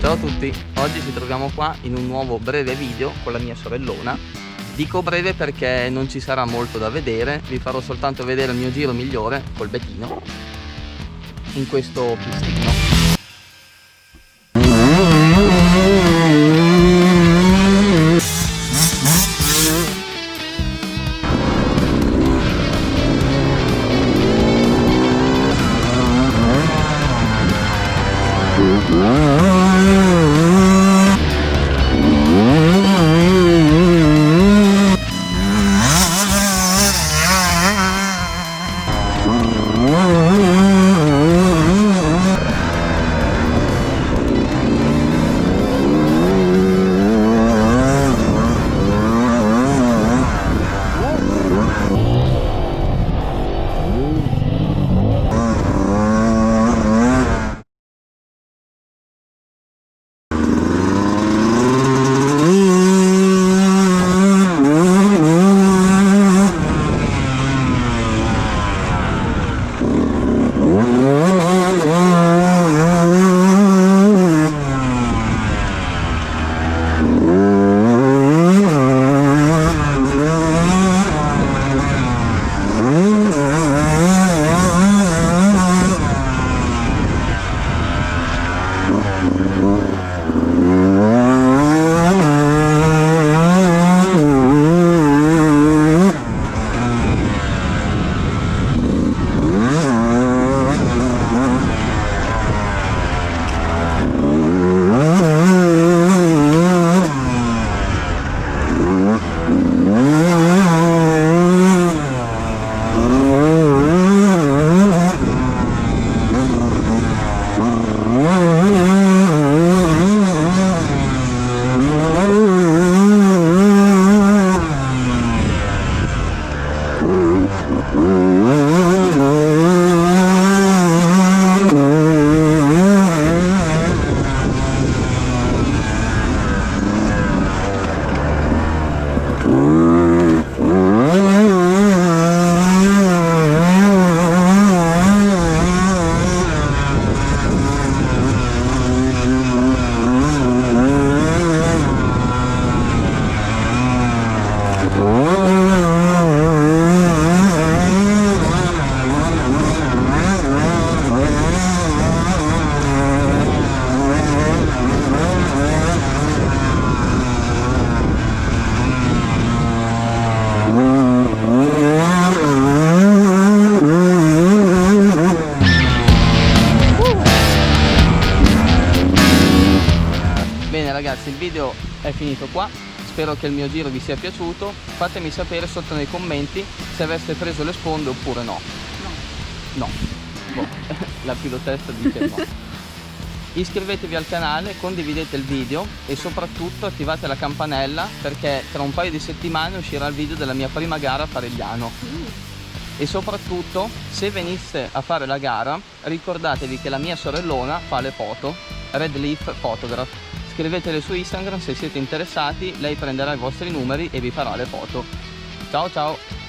Ciao a tutti, oggi ci troviamo qua in un nuovo breve video con la mia sorellona. Dico breve perché non ci sarà molto da vedere, vi farò soltanto vedere il mio giro migliore col Bettino in questo pistino. Bene ragazzi, il video è finito qua, spero che il mio giro vi sia piaciuto, fatemi sapere sotto nei commenti se aveste preso le sponde oppure no. No. Boh, la pilotessa dice no. Iscrivetevi al canale, condividete il video e soprattutto attivate la campanella perché tra un paio di settimane uscirà il video della mia prima gara a Farigliano. E soprattutto, se venisse a fare la gara, ricordatevi che la mia sorellona fa le foto, Red Leaf Photograph. Scrivetele su Instagram se siete interessati, lei prenderà i vostri numeri e vi farà le foto. Ciao ciao!